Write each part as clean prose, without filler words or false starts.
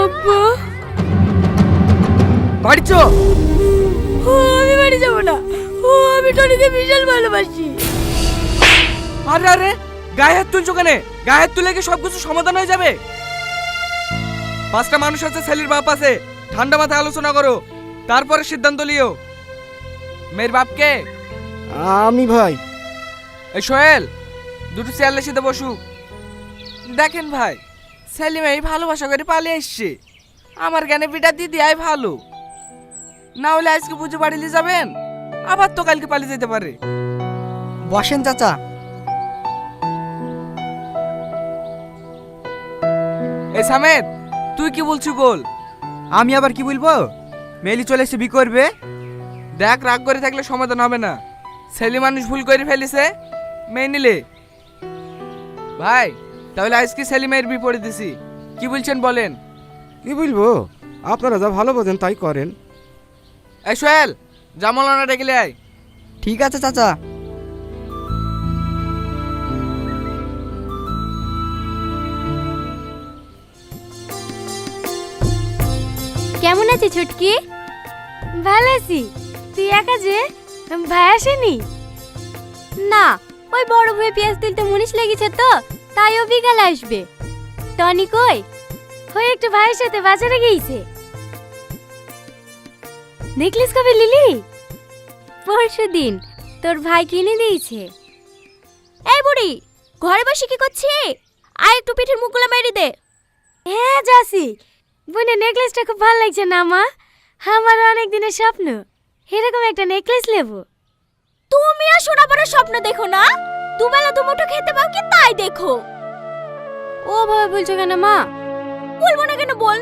আব্বা, বাড়ি চ। আমি বাড়ি যাবো না। আমি টনিকে বিশাল ভালোবাসি। আরে আরে, গায়ে হাত তুলছো কেন? গায়ে হাত তুলে কি সবকিছু সমাধান হয়ে যাবে? পাঁচটা মানুষ আছে, ছেলের বাপ আছে, ঠান্ডা মাথায় আলোচনা করো, তারপরে সিদ্ধান্ত লিও। মেয়ের বাপকে? আমি ভাই। এই সোহেল, দুটো চেয়ারের সাথে বসু। দেখেন ভাই, সেলিম এই ভালোবাসা করে পালিয়ে এসছে। আমার জ্ঞানে বিটা দিদি আই ভালো, না হলে আজকে পুজো বাড়িলে যাবেন, আবার তো কালকে পালিয়ে যেতে পারে। বসেন চাচা। এই সামেদ, তুই কি বলছিস বল। আমি আবার কি বলবো? মেলি চলে এসে বি করবে। দেখ, রাগ করে থাকলে সমাধান হবে না। ছেলে মানুষ ভুল করে ফেলিছে, মেয়ে নিলে। ভাই, তাহলে আজকে সেলিমের বিপরীত দিছি, কি বলছেন বলেন। কি বলবো, আপনারা যা ভালো বোঝেন তাই করেন। এই সোহেল, জামলানা ডেকে আয়। ঠিক আছে চাচা। কেমন আছে ছুটকি? ভালো আছি। তুই একা যে, ভাই আসেনি? না, ওই বড় ভাই পেঁয়াজ তুলতে মুনিশ লেগেছে তো, তাই ও বিকালে আসবে। টনি কই? ওই একটু ভাইয়ের সাথে বাজারে গিয়েছে। নেকলেস কবে লিলি? পরশু দিন তোর ভাই কিনে দিয়েছে। এই বুড়ি, ঘরে বসে কি করছিস? আয় একটু পিঠের মুখগুলো মেরে দে। হ্যাঁ যাসি। বোনের নেকলেসটা খুব ভালো লাগছে না মা? আমার অনেক দিনের স্বপ্ন এরকম একটা নেকলেস নেব। তুমি আর সোনা পরে স্বপ্ন দেখো না, দুবেলা দুমুঠো খেতে পাও কি তাই দেখো। ও ভাবে বলছো কেন মা? বলবো না কেন বল।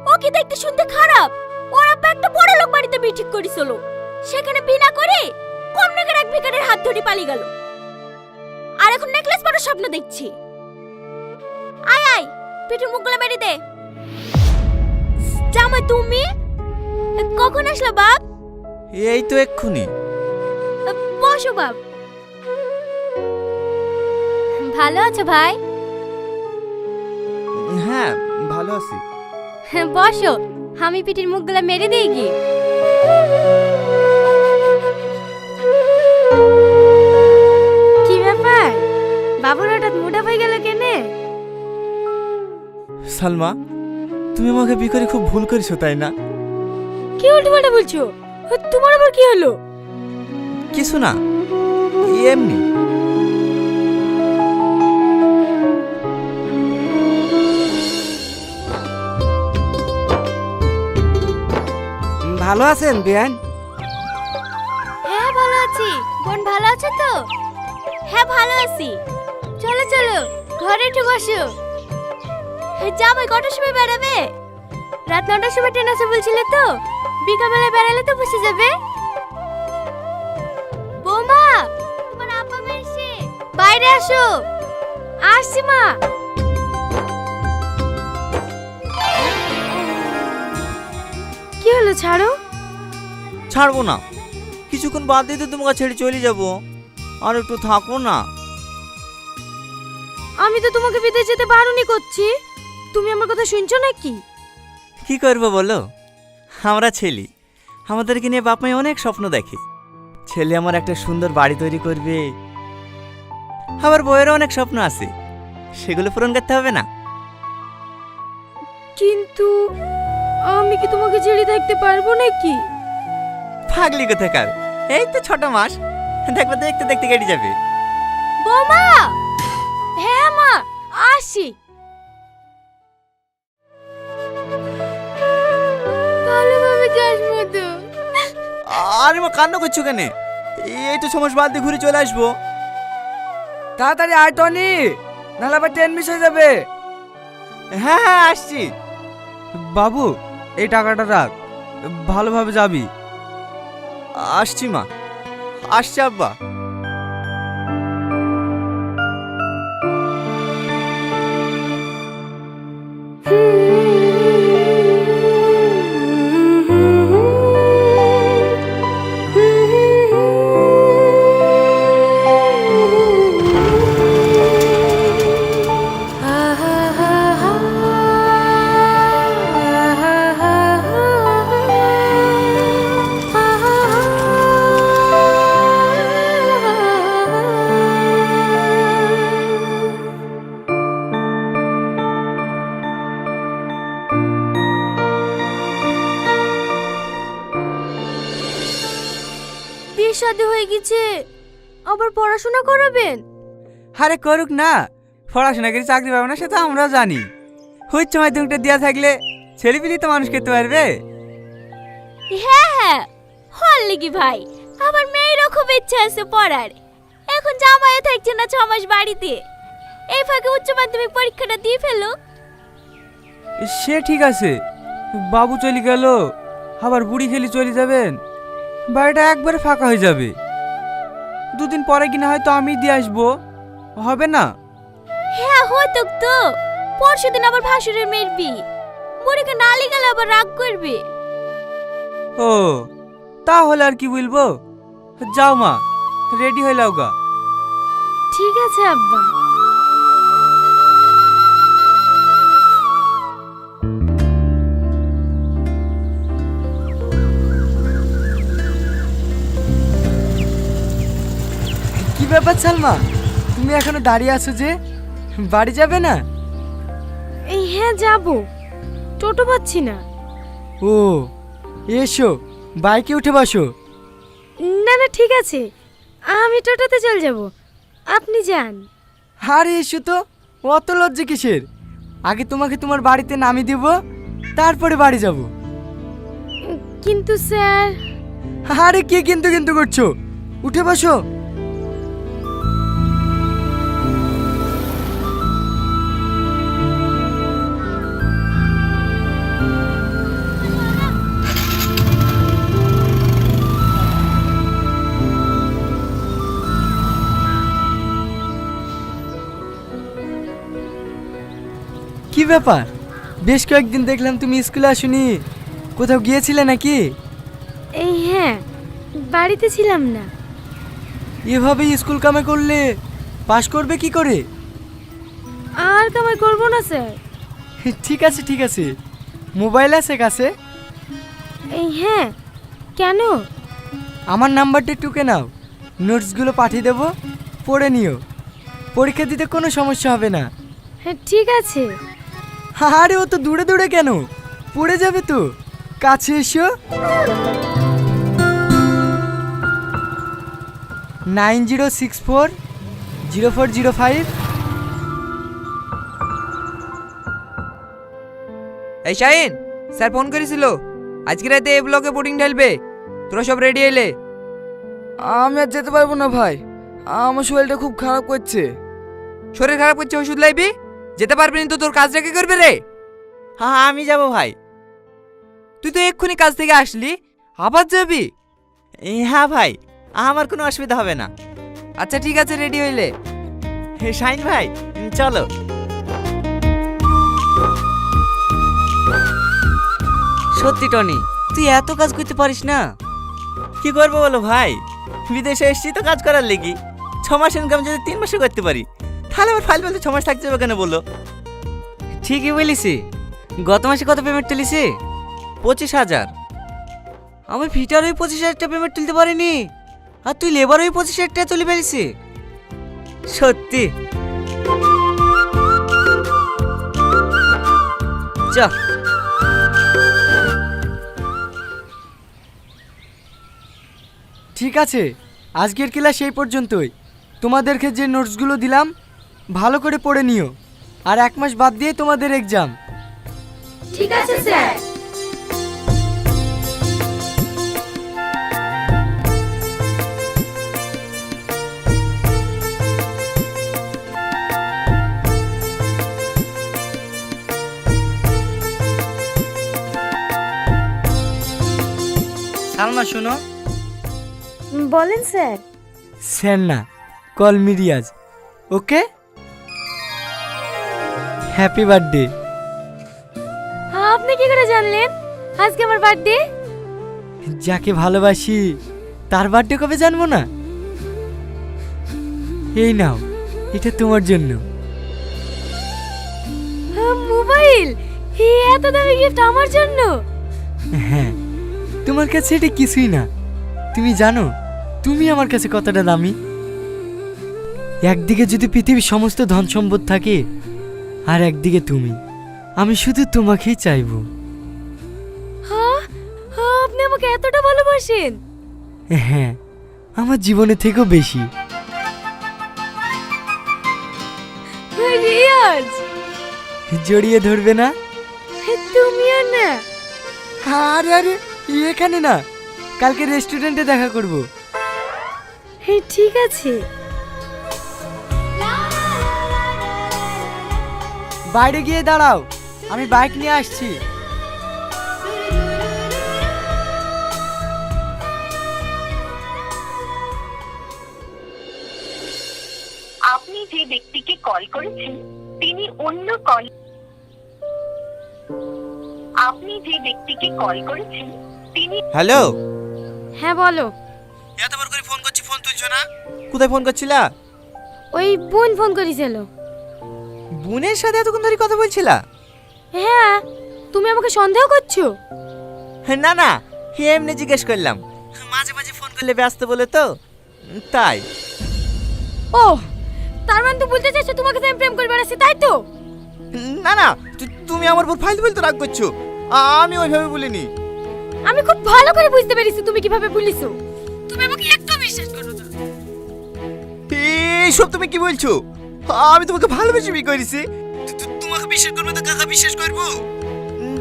ও কি দেখতে শুনতে খারাপ? ওর আব্বা একটা বড় লোক বাড়িতে বিয়ে ঠিক করেছিল, সেখানে বিনা করে কম নাকের এক ভিখারির হাত ধরে পালিয়ে গেল, আর এখন নেকলেস পরার স্বপ্ন দেখছি। আয় আয়, পিঠের মুখগুলো মেরে দে। জামাই তুমি কখন আসলো বাপ? এই তো এক্ষুনি। বসো বাপ। ভালো আছো ভাই? হ্যাঁ, ভালো আছি। বসো, আমি পিঠের মুখগুলো মেরে দিই কি? কি ব্যাপার, বাবুর হঠাৎ মোটা হয়ে গেল কেনে? সালমা, তুমি আমাকে বিয়ে করে খুব ভুল করেছো তাই না? কি উল্টোপাল্টা বলছো? তোমার আবার কি হলো? কিছু না, এমনি। ভালো আছেন বিয়ান? হ্যাঁ ভালো আছি। বোন ভালো আছে তো? হ্যাঁ ভালো আছি। চলো চলো, ঘরে একটু বসো। জামাই কটার সময় বেড়াবে? রাত 9টার সময় ট্রেন আছে বলছিলে তো, বিকালবেলা বেড়ালে তো বসে যাবে। বৌমা, তোমার আপা এসে, বাইরে আসো। আসছি মা। কি হলো, ছাড়ো। ছাড়বো না, কিছুক্ষণ বাদ দিয়ে তো তোমাকে ছেড়ে চলে যাবো। আর একটু থাকো না। আমি তো তোমাকে বিদেশ যেতে বারণই করছি, তুমি আমার কথা শুনছো নাকি? কি করবো বলো, আমরা ছেলে, আমাদেরকে নিয়ে বাপ মাই অনেক স্বপ্ন দেখে। ছেলে আমার একটা সুন্দর বাড়ি তৈরি করবে, আবার বইয়েরও অনেক স্বপ্ন আছে, সেগুলো পূরণ করতে হবে না? কিন্তু আমি কি তোমাকে ছেড়ে থাকতে পারবো নাকি? পাগলি কোথাকার, এই তো 6টা মাস, দেখবে দেখতে দেখতে কেটে যাবে। বৌমা, হ্যাঁ মা, আসি। ভালোভাবে যাস মতো। আরে মা, কান্না করছো কেন? এই তো 6 মাস বাদ দিয়ে ঘুরে চলে আসবো। তাড়াতাড়ি আয় টনি, নাহলে আবার ট্রেন মিস হয়ে যাবে। হ্যাঁ হ্যাঁ, আসছি। বাবু, এই টাকাটা রাখ, ভালোভাবে যাবি। আসছি মা, আসছি আব্বা। শাদী হয়ে গেছে, আবার পড়াশোনা করাবেন? আরে করুক না, পড়াশোনা করে চাকরি পাবে না সেটা আমরাও জানি। উচ্চ মাধ্যমিকটা দেওয়া থাকলে ছেলেপিলি তো মানুষ করতে পারবে। হ্যাঁ হ্যাঁ, হল লিগি ভাই, আমার মেয়েরও খুব ইচ্ছা আছে পড়ার। এখন জামাইও থাকছে না 6 মাস বাড়িতে, এই ফাঁকে উচ্চ মাধ্যমিক পরীক্ষাটা দিয়ে ফেলো। সে ঠিক আছে, বাবু চলে গেল, আবার বুড়ি খেলি চলে যাবেন, বাড়িটা একবারে ফাঁকা হয়ে যাবে। দুদিন পরে কিনা হয়তো আমি দিয়ে আসবো, হবে না? হ্যাঁ হতো তো, পরশুদিন আবার ভাসুরের মেয়ের বিয়ে, বুড়িকে নালি গেলে আবার রাগ করবে। ও তাহলে আর কি বলবো, যাও মা, রেডি হয়ে লাও গা। ঠিক আছে আব্বা। কি ব্যাপার সালমা, তুমি এখনো দাঁড়িয়ে আছো যে, বাড়ি যাবে না? হ্যাঁ যাব, টোটো পাচ্ছি না। ও এসো, বাইকে উঠে বসো। না না ঠিক আছে, আমি টোটোতে চলে যাব, আপনি যান। আরে এসো তো, অত লজ্জা কিসের? আগে তোমাকে তোমার বাড়িতে নামিয়ে দেব, তারপরে বাড়ি যাব। কিন্তু স্যার। আরে কি কিন্তু কিন্তু করছো, উঠে বসো। কি ব্যাপার, বেশ কয়েকদিন দেখলাম তুমি স্কুলে আসোনি, কোথাও গিয়েছিলে নাকি? হ্যাঁ, বাড়িতে ছিলাম না। এভাবেই স্কুল কামে করলে পাশ করবে কি করে? আর কামাই করব না স্যার। ঠিক আছে ঠিক আছে, মোবাইল আছে কাছে? হ্যাঁ, কেন? আমার নাম্বারটা টুকে নাও, নোটসগুলো পাঠিয়ে দেবো, পড়ে নিও, পরীক্ষা দিতে কোনো সমস্যা হবে না। হ্যাঁ ঠিক আছে। আরে ও তো দূরে দূরে কেন, পড়ে যাবে তো, কাছে এসো। 90640405। এই শাহিন, স্যার ফোন করেছিল, আজকে রাতে এই ব্লকে বোর্ডিং ঢালবে, তোরা সব রেডি এলে? আমি আর যেতে পারবো না ভাই, আমার শরীরটা খুব খারাপ করছে। শরীর খারাপ করছে, ওষুধ লাইবি, যেতে পারবি না তো তোর কাজটা কে করবে রে? হ্যাঁ আমি যাব ভাই। তুই তো এক্ষুনি কাজ থেকে আসলি, আবার যাবি? হ্যাঁ ভাই, আমার কোনো অসুবিধা হবে না। আচ্ছা ঠিক আছে, রেডি হইলে। শাইন ভাই চলো। সত্যি টনি, তুই এত কাজ করতে পারিস না? কি করবো বলো ভাই, বিদেশে এসেছি তো কাজ করার লেগি। 6 মাস ইনকাম যদি 3 মাসে করতে পারি, তাহলে আবার ফাইল বলতে 6 মাস থাকতে হবে কেন বলো? ঠিকই বলিস। গত মাসে কত পেমেন্ট তুলিস? 25,000। আমি ফিটার ওই 25,000 টাকা পেমেন্ট তুলতে পারিনি, আর তুই লেবার ওই 25,000 টাকা তুলে ফেলিস। সত্যি চ। ঠিক আছে, আজকের ক্লাস এই পর্যন্তই। তোমাদেরকে যে নোটসগুলো দিলাম ভালো করে পড়ে নিও, আর 1 মাস বাদ দিয়ে তোমাদের এক্সাম। ঠিক আছে স্যার। সালমা শোনো। বলেন স্যার। স্যার না, call me Riyaz, okay? Happy birthday. আপনি কি করে জানলেন আজকে আমার বার্থডে? যাকে ভালোবাসি তার বার্থডে কবে জানবো না? এই নাও, এটা তোমার জন্য। মোবাইল? এত দামি গিফট আমার জন্য? হ্যাঁ, তোমার কাছে এটা কিছুই না। তুমি জানো তুমি আমার কাছে কতটা দামি? একদিকে যদি পৃথিবীর সমস্ত ধন সম্পদ থাকে, আর একদিকে তুমি, আমি শুধু তোমাকেই চাইবো। হ্যাঁ, আপনি আমাকে এতটা ভালোবাসেন? হ্যাঁ, আমার জীবনের থেকেও বেশি। রিয়াজ, জড়িয়ে ধরবে না? তুমিও না? আরে আরে, এখানে না, কালকে রেস্টুরেন্টে দেখা করব। হ্যাঁ ঠিক আছে। বাইরে গিয়ে দাঁড়াও, আমি বাইক নিয়ে আসছি। আপনি যে ব্যক্তিকে কল করেছেন তিনি অন্য কল আপনি যে ব্যক্তিকে কল করেছেন তিনি হ্যালো, হ্যাঁ বলো। এতবার করে ফোন করছি, ফোন তুলছো না? কোথায় ফোন করছিলা? ওই বোন ফোন করেছিল। বোনের সাথে এতক্ষণ ধরে কথা বলছিলা? হ্যাঁ, তুমি আমাকে সন্দেহ করছো? না না, এমনি জিজ্ঞেস করলাম, মাঝে মাঝে ফোন করলে ব্যস্ত বলে তো, তাই। ও, তার মানে তো বলতে চাইছো তোমাকে তো আমি প্রেম করে বেড়াচ্ছি, তাই তো? না না, তুমি আমার উপর ফালতু ফালতু রাগ করছো, আমি ওইভাবে বলিনি। আমি খুব ভালো করে বুঝতে পেরেছি তুমি কিভাবে বলিছো। তুমি আমাকে একটু বিশ্বাস করো না। এইসব তুমি কি বলছো? আমি তোমাকে ভালোবেসে বিয়ে করেছি, তোমাকে বিশ্বাস করবো তো কাকা বিশ্বাস করবো?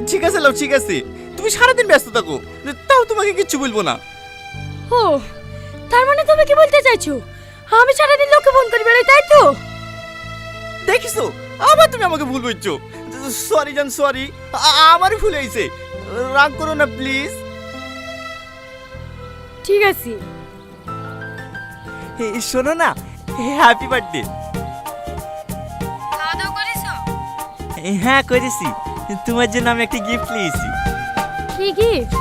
ঠিক আছে লাও, ঠিক আছে, তুমি সারাদিন ব্যস্ত থাকো, তাও তোমাকে কিচ্ছু বলবো না। ও, তার মানে তুমি কি বলতে চাইছো আমি সারাদিন লোককে ফোন করে বেড়াই, তাই তো? দেখিছো, আবার তুমি আমাকে ভুল বলছো। সরি জান, সরি, আমারই ভুল হয়েছে, রাগ করো না প্লিজ। ঠিক আছে। শোনো না, হ্যাপি বার্থডে। খাওয়া দাওয়া করেছো? হ্যাঁ করেছি, তোমার জন্য আমি একটা গিফট নিয়েছি। কি গিফট?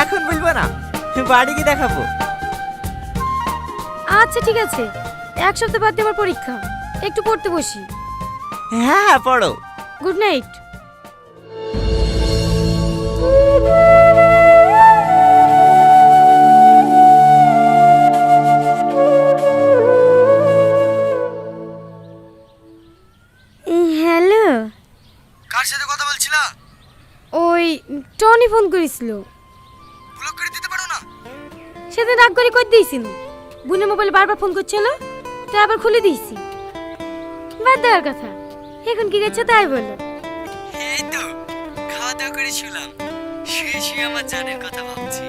এখন বলবো না, বাড়ি গিয়ে দেখাবো। আচ্ছা ঠিক আছে, এক সপ্তাহ বাদ দিয়ে আমার পরীক্ষা, একটু পড়তে বসি। হ্যাঁ পড়ো। Good night. হ্যালো, কার সাথে কথা বলছিলা? ওই টনি ফোন করেছিল। ব্লক করে দিতে পারো না? সেদিন রাগ করে দিয়েছিল, বোনের মোবাইলে বারবার ফোন করছিল, তাই আবার খুলে দিয়েছি। বাদ দেওয়ার কথা, এখন কি গেছে তাই বলো। এই তো খাওয়া দাওয়া করে শুলাম, শুয়ে শুয়ে আমার জানের কথা ভাবছি।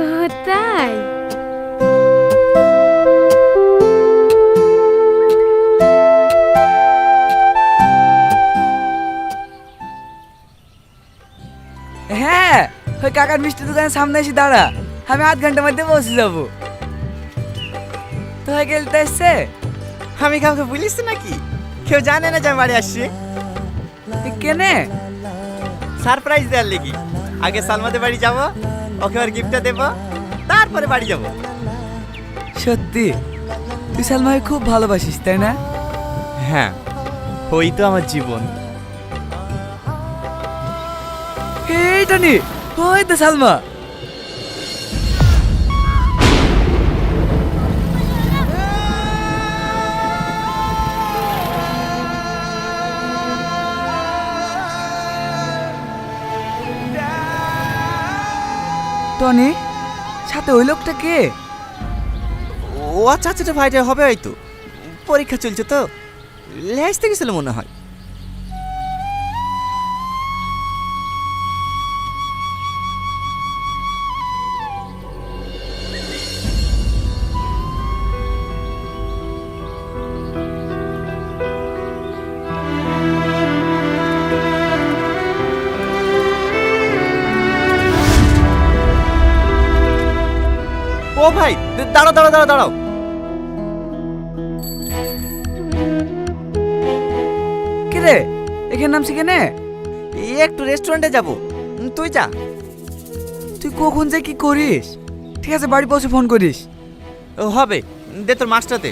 ও তাই? হ্যাঁ, ওই কাকার মিষ্টি দোকানের সামনে এসে দাঁড়া, আমি আধ ঘন্টার মধ্যে পৌঁছে যাবো। তো হয়ে গেলতে এসছে? আমি কাউকে বলিস নাকি? কেউ জানে না যে আমি বাড়ি আসছি। কেনে? সারপ্রাইজ দেওয়ার লেগে। আগে সালমাদের বাড়ি যাব, ওকে আর গিফটটা দেবো, তারপরে বাড়ি যাব। সত্যি তুই সালমাকে খুব ভালোবাসিস, তাই না? হ্যাঁ, ওই তো আমার জীবন। এই টনি, ওই তো সালমা। টনি, সাথে ওই লোকটা কে? ও আচ্ছা আচ্ছা, ভাইটা হবে হয়তো, পরীক্ষা চলছে তো, লেসতে গেছিল মনে হয়। ও ভাই, দাঁড়াও দাঁড়াও দাঁড়াও দাঁড়াও। কে রে, এখানে নামছি কেনে? একটু রেস্টুরেন্টে যাব, তুই যা। তুই কখন যে কি করিস? ঠিক আছে, বাড়ি পৌঁছে ফোন করিস। ও হবে, দে তোর মাস্টারতে।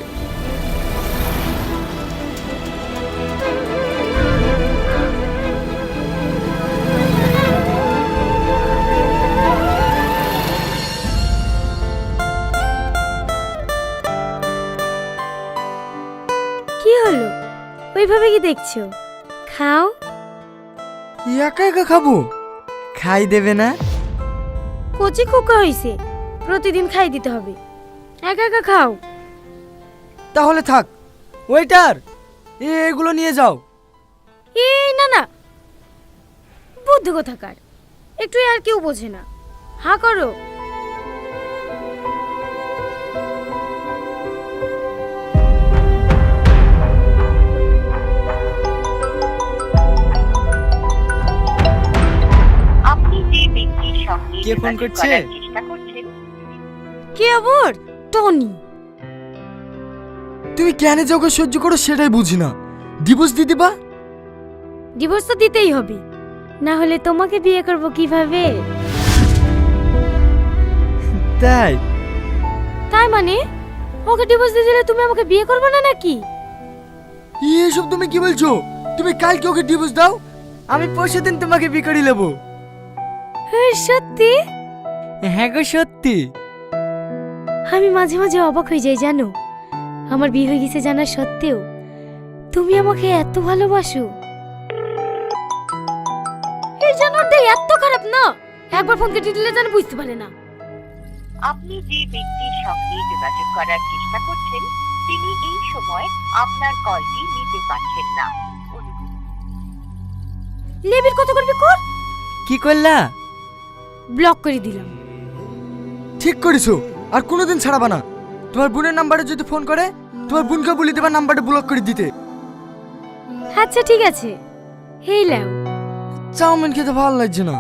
কি হলো, ওইভাবে কি দেখছো? খাও। একা একা খাবো? খাই দেবে না? কচি খোকা হয়েছে, প্রতিদিন খাই দিতে হবে। একা একা খাও। তাহলে থাক। ওয়েটার, এগুলো নিয়ে যাও। এই না না, বুদ্ধি কোথাকার, একটু আর কেউ বোঝে না। হা করো। আপনি যে ব্যক্তির সঙ্গে কে ফোন যোগাযোগ করছে? করার চেষ্টা করছেন কে আবার? টনি। তুমি কেন যে ওকে সহ্য করো সেটাই বুঝি না। ডিভোর্স দিয়ে দিবা? ডিভোর্স তো দিতেই হবে, না হলে তোমাকে বিয়ে করব কিভাবে? তাই? তাই মানে ওকে ডিভোর্স দিয়ে দিলে তুমি আমাকে বিয়ে করবে না নাকি? এসব তুমি কি বলছো? তুমি কালকে ওকে ডিভোর্স দাও, আমি পরশু দিন তোমাকে বিয়ে করে নেবো। সত্যি? হ্যাঁ গো সত্যি। আমি মাঝে মাঝে অবাক হয়ে যাই জানো, আমার বিয়ে হয়ে গেছে জানার সত্ত্বেও তুমি আমাকে এত ভালোবাসো। এই জানোয়ারটা এত খারাপ না, একবার ফোন কেটে দিলে যেন বুঝতে পারে না। আপনি যে ব্যক্তির সঙ্গে যোগাযোগ করার চেষ্টা করছেন তিনি এই সময় আপনার কলটি নিতে পারছেন না। লেবির কত করবি কর। কি করলা? ব্লক করে দিলাম। ঠিক করেছো, আর কোনোদিন ছাড়াবা না। তোমার বোনের নাম্বারে যদি ফোন করে তোমার বোনকে বলে দেবা নাম্বারটা ব্লক করে দিতে। আচ্ছা ঠিক আছে। এই লাও। চাউমিন খেতে ভালো লাগছে না।